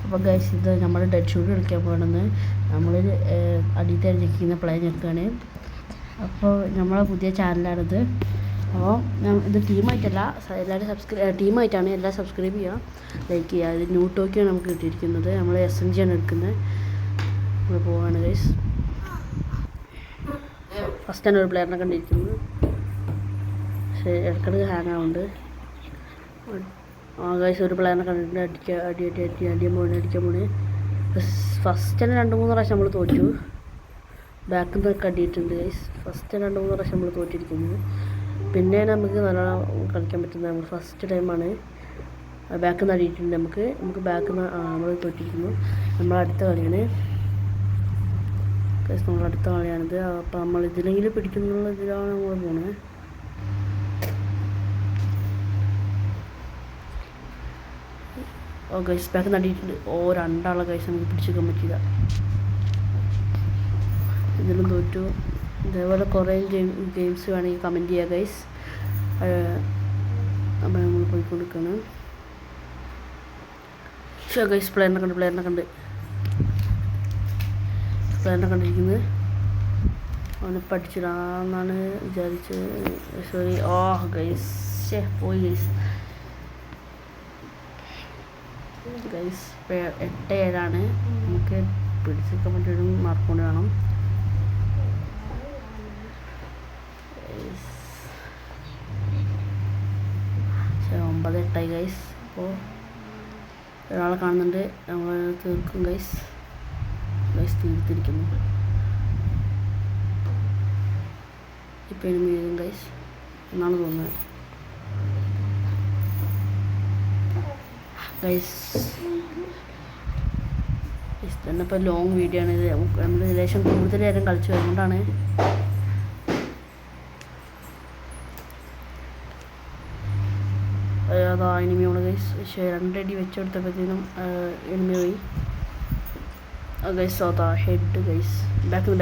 അപ്പോൾ ഗൈസ് ഇത് നമ്മൾ ഡെഡ് ഷൂട്ട് കളിക്കാൻ പോകണമെന്ന് നമ്മൾ അടിയിൽ ഞെക്കുന്ന പ്ലേ ഞെക്കുകയാണ്. അപ്പോൾ നമ്മളെ പുതിയ ചാനലാണിത്. അപ്പോൾ ഇത് ടീമായിട്ടല്ല, എല്ലാവരും ടീമായിട്ടാണ്. എല്ലാം സബ്സ്ക്രൈബ് ചെയ്യുക, ലൈക്ക് ചെയ്യുക. ഇത് ന്യൂ ടോക്കിയാണ് നമുക്ക് കിട്ടിയിരിക്കുന്നത്. നമ്മൾ SMG ആണ് എടുക്കുന്നത്. നമ്മൾ പോവാണ് ഗൈസ്. ഫസ്റ്റ് തന്നെ ഒരു പ്ലെയറിനെ കണ്ടിരിക്കുന്നത്, പക്ഷേ ഇടയ്ക്കിടയ്ക്ക് ഹാങ് ആവുന്നുണ്ട്. ഗൈസ് ഒരു പ്ലെയറിനെ കണ്ടിട്ടുണ്ട്. അടിക്കാൻ പോണേ. ഫസ്റ്റ് തന്നെ 2-3 പ്രാവശ്യം നമ്മൾ തോറ്റു. ബാക്കിൽ നിന്നൊക്കെ അടിയിട്ടുണ്ട് ഗൈസ്. ഫസ്റ്റ് 2-3 പ്രാവശ്യം നമ്മൾ തോറ്റിരിക്കുന്നു. പിന്നെ നമുക്ക് നല്ലോണം കളിക്കാൻ പറ്റുന്നത് നമ്മൾ ഫസ്റ്റ് ടൈമാണ്. ബാക്കിൽ നിന്ന് അടിയിട്ടുണ്ട്. നമുക്ക് ബാക്കിൽ നിന്ന് നമ്മൾ തോറ്റിരിക്കുന്നു. നമ്മളടുത്ത കളിയാണ് ഗൈസ്, നമ്മളടുത്ത കളിയാണിത്. അപ്പോൾ നമ്മൾ ഇതിലെങ്കിലും പിടിക്കുന്നുള്ള ഇതിലാണ് നമ്മൾ പോണത്. ഗൈസ് ബാക്കിൽ നിന്ന് അടിയിട്ടുണ്ട്. 2 ആളെ ഗൈസ് നമുക്ക് പിടിച്ചെടുക്കാൻ പറ്റില്ല. ഇതിലും തോറ്റു. ഇതേപോലെ കുറേ ഗെയിംസ് വേണമെങ്കിൽ കമൻറ്റ് ചെയ്യുക ഗൈസ്. അപ്പോൾ നമ്മൾ പോയിക്കൊടുക്കണം. ഗൈസ് പ്ലെയറിനെ കണ്ടിരിക്കുന്നത്. അവനെ പഠിച്ചിടാന്നാണ് വിചാരിച്ചത്. സോറി. ഗൈസ് പോയി ഗൈസ് 8-7 നമുക്ക് പിടിച്ചെടുക്കാൻ പറ്റിയൊരു മാർക്ക് കൊണ്ട് വേണം. 9-8 ഗൈസ്. അപ്പോൾ ഒരാളെ കാണുന്നുണ്ട്. നമ്മൾ തീർക്കും ഗൈസ് തീർത്തിരിക്കുന്നു. ഇപ്പോൾ ഇനി വീഴും ഗൈസ് എന്നാണ് തോന്നുന്നത് ഗൈസ്. തന്നെ ഇപ്പോൾ ലോങ് വീഡിയോ ആണ് ഇത്. നമ്മൾ ഏകദേശം കൂടുതൽ നേരം കളിച്ചു വരുന്നതുകൊണ്ടാണ്. അതാ എനിമിയാണ് ഗൈസ്. പക്ഷേ 2 അടി വെച്ചെടുത്തപ്പോഴത്തേനും എനിമി പോയി ഗൈസ്. അതാ ഹെഡ് ഗൈസ്. ബാക്കിൽ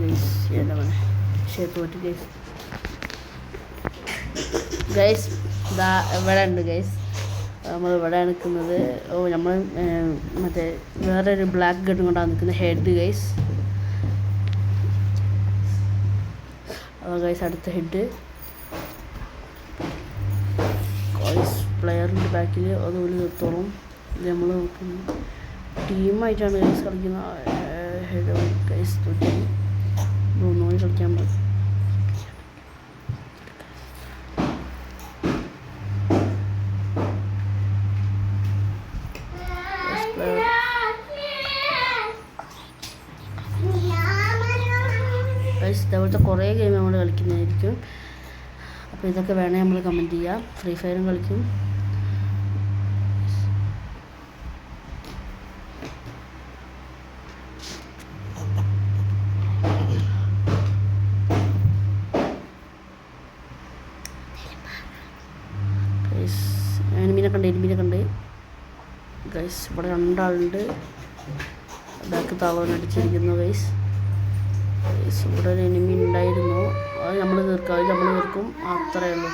ഗൈസ്. എന്താ പറയുക, പക്ഷേ തോറ്റ് ഗൈസ്. ഇതാ ഇവിടെ ഉണ്ട് ഗൈസ്. നമ്മൾ ഇവിടെ നിൽക്കുന്നത്. നമ്മൾ മറ്റേ വേറൊരു ബ്ലാക്ക് ഗണ്ണും കൊണ്ടാണ് നിൽക്കുന്നത്. Head guys. ഗൈസ് അടുത്ത ഹെഡ് ഗൈസ്. പ്ലെയറിൻ്റെ ബാക്കിൽ അതുപോലെ നിർത്തോളം. ഇത് നമ്മൾ ടീമായിട്ടാണ് ഗൈസ് കളിക്കുന്നത്. ഹെഡ് ഗൈസ് തോറ്റി. നോക്കി കളിക്കാൻ പറ്റും. ഇതേപോലത്തെ കുറേ ഗെയിം നമ്മൾ കളിക്കുന്നതായിരിക്കും. അപ്പോൾ ഇതൊക്കെ വേണേൽ നമ്മൾ കമൻറ്റ് ചെയ്യാം. ഫ്രീ ഫയറും കളിക്കും. എനിമിനെ കണ്ട് ഗൈസ്. ഇവിടെ 2 ആളുണ്ട്. ബാക്ക് താളവനടിച്ചിരിക്കുന്നു ഗൈസ്. ഇവിടെ ഒരു എനിമി ഉണ്ടായിരുന്നു. അത് നമ്മൾ തീർക്കും. അത്രയേ ഉള്ളൂ.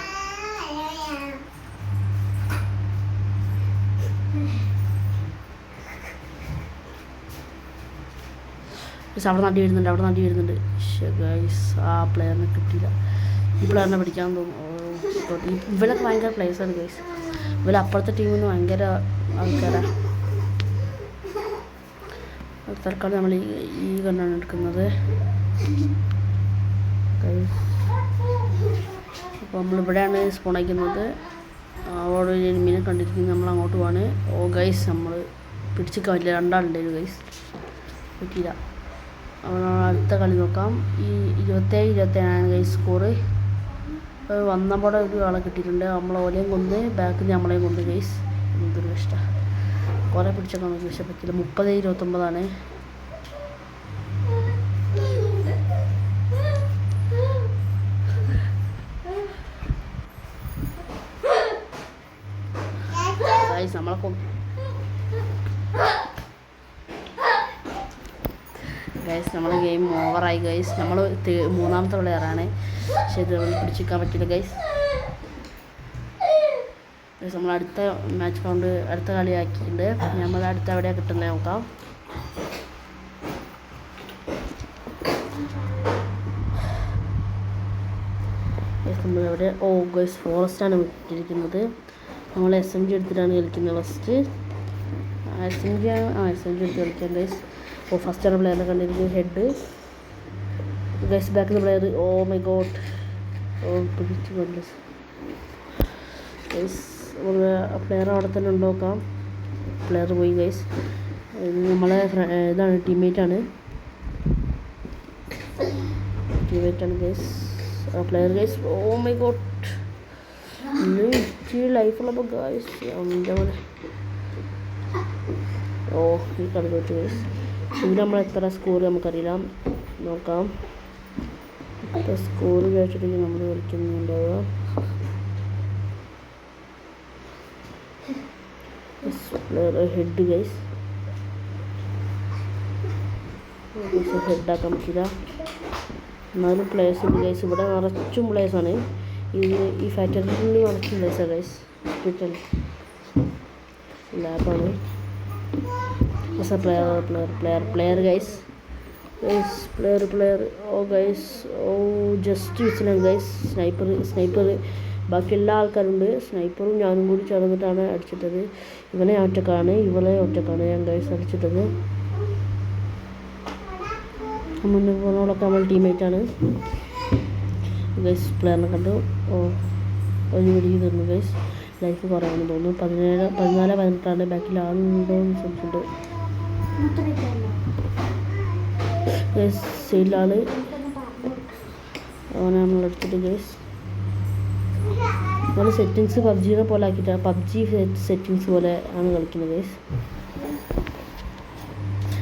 അവിടെ നടി വരുന്നുണ്ട്. ഗൈസ് ആ പ്ലെയറിനെ കിട്ടിയില്ല. ഈ പ്ലെയറിനെ പിടിക്കാൻ തോന്നുന്നു. ഇവരൊക്കെ ഭയങ്കര പ്ലേയേഴ്സാണ് ഗൈസ്. അപ്പുറത്തെ ടീമിൽ നിന്ന് ഭയങ്കര ആൾക്കാരാണ്. തൽക്കാലം നമ്മൾ ഈ കണ്ണാണ് എടുക്കുന്നത്. അപ്പോൾ നമ്മളിവിടെയാണ് സ്പോൺ അയക്കുന്നത്. അവിടെ ഒരു എനിമീനെ കണ്ടിരിക്കുന്നത്. നമ്മൾ അങ്ങോട്ട് പോവാണ്. ഗൈസ് നമ്മൾ പിടിച്ചിക്കാൻ പറ്റില്ല. 2 ആളുണ്ടായിരുന്നു ഗൈസ്, പറ്റിയില്ല. അപ്പോൾ നമ്മൾ അടുത്ത കളി നോക്കാം. ഈ 27-27 ഗൈസ് സ്കോറ്. വന്നപ്പോൾ ഒരു ആളെ കിട്ടിയിട്ടുണ്ട്. നമ്മൾ ഓലെയും കൊന്ന് ബാക്കിൽ നമ്മളെയും കൊന്ന് ഗൈസ്. എന്തൊരു ഇഷ്ടമാണ്. കുറേ പിടിച്ചൊക്കെ നമുക്ക് പക്ഷേ പറ്റില്ല. 30-29 ഗൈസ്. നമ്മളെ ഗൈസ് നമ്മളെ ഗെയിം ഓവറായി ഗൈസ്. നമ്മൾ 3ാമത്തെ പ്ലെയറാണ്. പക്ഷേ ഇത് പിടിച്ചിരിക്കാൻ പറ്റില്ല ഗൈസ്. നമ്മൾ അടുത്ത മാച്ച് കൗണ്ട് അടുത്ത കളി ആക്കിയിട്ടുണ്ട്. നമ്മൾ അടുത്ത എവിടെയാണ് കിട്ടുന്നത് നോക്കാം. നമ്മളിവിടെ ഗൈസ് ഫോറസ്റ്റാണ് വിട്ടിരിക്കുന്നത്. നമ്മൾ SMG എടുത്തിട്ടാണ് കളിക്കുന്നത്. ഫസ്റ്റ് SMG എടുത്ത് കളിക്കാം ഗൈസ്. ഫസ്റ്റാണ് പ്ലെയറിനെ കണ്ടിരിക്കുന്നത്. Head guys, back player. My God, പിടിച്ചു കൊണ്ടു ഗൈസ്. പ്ലെയർ അവിടെ തന്നെ ഉണ്ടോക്കാം. പ്ലെയർ പോയി ഗൈസ്. നമ്മളെ ഇതാണ് ടീംമേറ്റാണ് guys. Player guys. My God, ഇച്ചിരി ലൈഫുള്ളപ്പോൾ ഗൈസ് എൻ്റെ പോലെ. ഈ കളി തോറ്റു ഗൈസ്. ഇതിൽ നമ്മൾ എത്ര സ്കോർ നമുക്കറിയില്ല, നോക്കാം. എത്ര സ്കോർ കഴിച്ചിട്ട് നമ്മൾ കളിക്കുന്നുണ്ടാവുക. Player head guys. ഹെഡാക്കാൻ പറ്റില്ല. എന്നാലും പ്ലേയേഴ്സ് ഉണ്ട് ഗൈസ്. ഇവിടെ നിറച്ചും പ്ലേയേഴ്സാണ്. ഈ ഫാക്ടറിയിൽ നിറച്ചും പ്ലേയേഴ്സാണ് ഗൈസ്. ഹോസ്പിറ്റൽ ലാബാണ്. Player guys. Player guys. Just മിസ്സിലാണ് ഗൈസ്. സ്നൈപ്പർ ബാക്കി എല്ലാ ആൾക്കാരുണ്ട്. സ്നൈപ്പറും ഞാനും കൂടി ചേർന്നിട്ടാണ് അടിച്ചിട്ടത്. ഇവളെ ഒറ്റക്കാണ് ഞാൻ ഗൈസ് അടിച്ചിട്ടത്. മുന്നേ പോകുന്നവളൊക്കെ നമ്മൾ ടീമേറ്റാണ് ഗൈസ്. പ്ലെയറിനെ കണ്ടു. ഒരു പിടി തന്നു ഗൈസ്. ലൈഫ് കുറവാണെന്ന് തോന്നുന്നു. 14-18 ബാക്കിൽ ആളുണ്ടോ എന്ന് ശ്രമിച്ചിട്ടുണ്ട് ഗൈസ്. സൈഡിലാണ് അവനെ നമ്മൾ എടുത്തിട്ട് ഗൈസ്. നമ്മൾ സെറ്റിങ്സ് പബ്ജിനെ പോലെ ആക്കിയിട്ടാണ്. പബ്ജി സെറ്റിങ്സ് പോലെ ആണ് കളിക്കുന്നത് ഗൈസ്.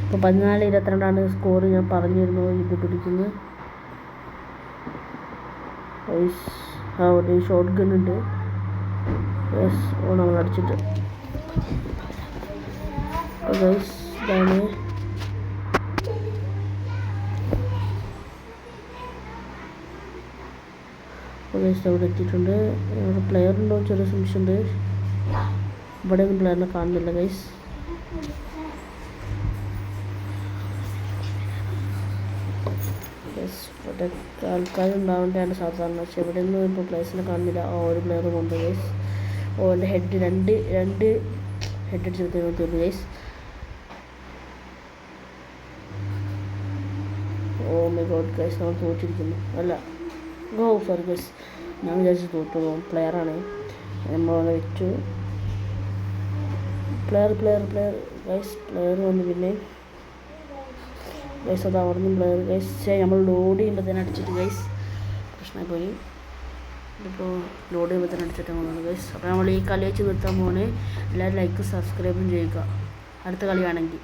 ഇപ്പോൾ 14-22 സ്കോർ ഞാൻ പറഞ്ഞിരുന്നു. ഇത് പിടിക്കുന്നത് ഒരു ഷോട്ട് ഗൺ ഉണ്ട് ഗൈസ്. നമ്മൾ അടിച്ചിട്ട് ഗൈസ് ഇതാണ് ഗൈസ്. അവിടെ എത്തിയിട്ടുണ്ട്. അവിടെ പ്ലെയർ ഉണ്ടോ ചെറിയ സംശയമുണ്ട്. ഇവിടെ ഒന്നും പ്ലെയറിനെ കാണുന്നില്ല ഗൈസ്. ഇവിടെ ആൾക്കാരുണ്ടാവേണ്ടതാണ് സാധാരണ, പക്ഷെ ഇവിടെ ഒന്നും ഇപ്പോൾ പ്ലേസിനെ കാണുന്നില്ല. ഒരു പ്ലെയർ കൊണ്ട് ഗൈസ്. എൻ്റെ ഹെഡ് രണ്ട് ഹെഡ് അടിച്ചെടുത്ത് തീർന്നു ഗൈസ്. മൈ ഗോഡ് ഗൈസ്, നമ്മൾ തോറ്റിരിക്കുന്നു. സോറി ഗൈസ്, ഞാൻ വിചാരിച്ചു തോറ്റു. പ്ലെയറാണ്. നമ്മളവിടെ വെച്ചു. Player guys. പ്ലെയർ വന്നു. പിന്നെ ഗൈസ് അത് അവിടെ നിന്ന് പ്ലെയർ ഗൈസ്. നമ്മൾ ലോഡ് ചെയ്യുമ്പോൾ തന്നെ അടിച്ചിട്ട് ഗൈസ് പ്രശ്നമായി പോയി. ഇതിപ്പോൾ ലോഡ് ചെയ്യുമ്പോൾ തന്നെ അടിച്ചിട്ട് പോകുന്നത് ഗൈസ്. അപ്പോൾ നമ്മൾ ഈ കളി വെച്ച് നിർത്താൻ പോകുന്നത്. എല്ലാവരും ലൈക്കും സബ്സ്ക്രൈബും ചെയ്യുക അടുത്ത കളി വേണമെങ്കിൽ.